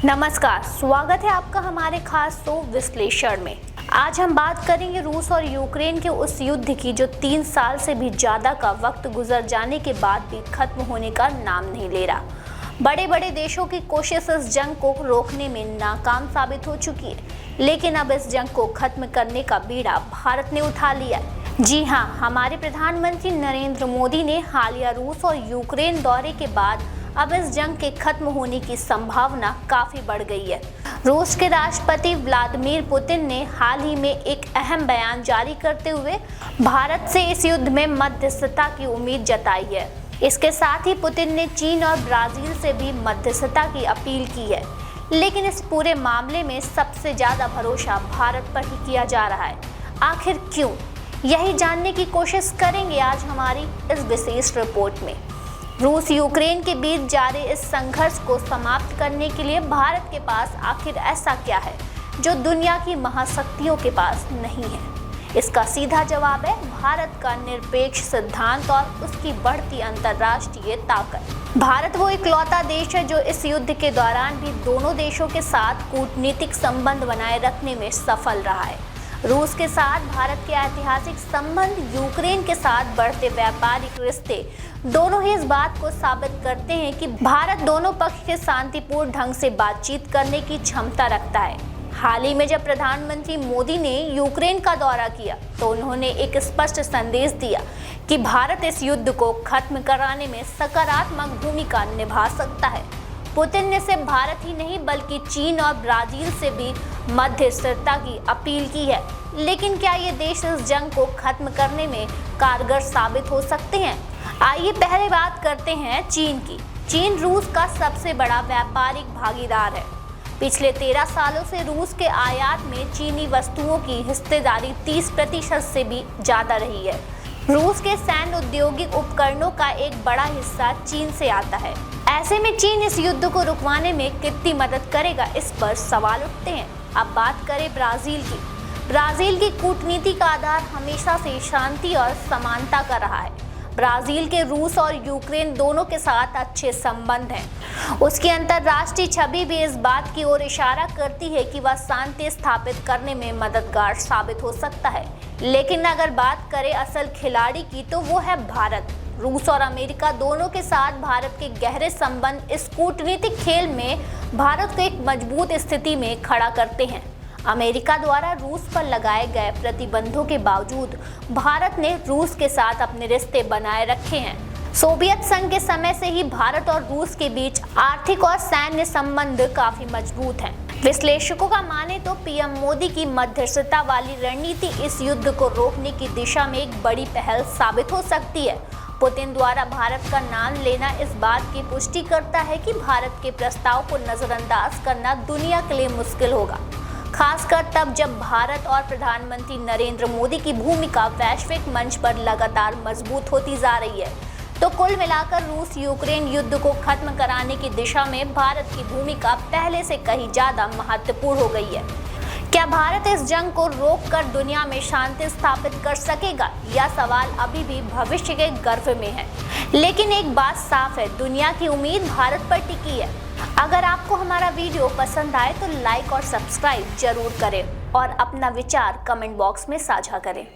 नमस्कार, स्वागत है आपका हमारे खास शो विश्लेषण में। आज हम बात करेंगे रूस और यूक्रेन के उस युद्ध की जो 3 साल से भी ज्यादा का वक्त गुजर जाने के बाद भी खत्म होने का नाम नहीं ले रहा। बड़े बड़े देशों की कोशिश इस जंग को रोकने में नाकाम साबित हो चुकी है, लेकिन अब इस जंग को खत्म करने का बीड़ा भारत ने उठा लिया है। जी हाँ, हमारे प्रधानमंत्री नरेंद्र मोदी ने हालिया रूस और यूक्रेन दौरे के बाद अब इस जंग के खत्म होने की संभावना काफी बढ़ गई है। रूस के राष्ट्रपति व्लादिमीर पुतिन ने हाल ही में एक अहम बयान जारी करते हुए भारत से इस युद्ध में मध्यस्थता की उम्मीद जताई है। इसके साथ ही पुतिन ने चीन और ब्राजील से भी मध्यस्थता की अपील की है, लेकिन इस पूरे मामले में सबसे ज्यादा भरोसा भारत पर ही किया जा रहा है। आखिर क्यों? यही जानने की कोशिश करेंगे आज हमारी इस विशेष रिपोर्ट में। रूस यूक्रेन के बीच जारी इस संघर्ष को समाप्त करने के लिए भारत के पास आखिर ऐसा क्या है जो दुनिया की महाशक्तियों के पास नहीं है? इसका सीधा जवाब है भारत का निरपेक्ष सिद्धांत और उसकी बढ़ती अंतर्राष्ट्रीय ताकत। भारत वो इकलौता देश है जो इस युद्ध के दौरान भी दोनों देशों के साथ कूटनीतिक संबंध बनाए रखने में सफल रहा है। रूस के साथ भारत के ऐतिहासिक संबंध, यूक्रेन के साथ बढ़ते व्यापारिक रिश्ते दोनों ही इस बात को साबित करते हैं कि भारत दोनों पक्ष के शांतिपूर्ण ढंग से बातचीत करने की क्षमता रखता है। हाल ही में जब प्रधानमंत्री मोदी ने यूक्रेन का दौरा किया तो उन्होंने एक स्पष्ट संदेश दिया कि भारत इस युद्ध को खत्म कराने में सकारात्मक भूमिका निभा सकता है। पुतिन ने सिर्फ भारत ही नहीं बल्कि चीन और ब्राजील से भी मध्यस्थता की अपील की है। लेकिन क्या ये देश इस जंग को खत्म करने में कारगर साबित हो सकते हैं? आइए पहले बात करते हैं चीन की। चीन रूस का सबसे बड़ा व्यापारिक भागीदार है। पिछले 13 सालों से रूस के आयात में चीनी वस्तुओं की हिस्सेदारी 30% से भी ज्यादा रही है। रूस के सैन्य औद्योगिक उपकरणों का एक बड़ा हिस्सा चीन से आता है। ऐसे में चीन इस युद्ध को रुकवाने में कितनी मदद करेगा, इस पर सवाल उठते हैं। अब बात करें ब्राजील की। ब्राजील की कूटनीति का आधार हमेशा से शांति और समानता का रहा है। ब्राजील के रूस और यूक्रेन दोनों के साथ अच्छे संबंध हैं। उसकी अंतर्राष्ट्रीय छवि भी इस बात की ओर इशारा करती है कि वह शांति स्थापित करने में मददगार साबित हो सकता है। लेकिन अगर बात करें असल खिलाड़ी की तो वो है भारत। रूस और अमेरिका दोनों के साथ भारत के गहरे संबंध इस कूटनीतिक खेल में भारत को एक मजबूत स्थिति में खड़ा करते हैं। अमेरिका द्वारा रूस पर लगाए गए प्रतिबंधों के बावजूद भारत ने रूस के साथ अपने रिश्ते बनाए रखे हैं। सोवियत संघ के समय से ही भारत और रूस के बीच आर्थिक और सैन्य संबंध काफी मजबूत हैं। विश्लेषकों का माने तो पीएम मोदी की मध्यस्थता वाली रणनीति इस युद्ध को रोकने की दिशा में एक बड़ी पहल साबित हो सकती है। पुतिन द्वारा भारत का नाम लेना इस बात की पुष्टि करता है कि भारत के प्रस्ताव को नजरअंदाज करना दुनिया के लिए मुश्किल होगा, खासकर तब जब भारत और प्रधानमंत्री नरेंद्र मोदी की भूमिका वैश्विक मंच पर लगातार मजबूत होती जा रही है। तो कुल मिलाकर रूस यूक्रेन युद्ध को खत्म कराने की दिशा में भारत की भूमिका पहले से कहीं ज्यादा महत्वपूर्ण हो गई है। क्या भारत इस जंग को रोककर दुनिया में शांति स्थापित कर सकेगा? यह सवाल अभी भी भविष्य के गर्भ में है, लेकिन एक बात साफ है, दुनिया की उम्मीद भारत पर टिकी है। अगर आपको हमारा वीडियो पसंद आए तो लाइक और सब्सक्राइब जरूर करें और अपना विचार कमेंट बॉक्स में साझा करें।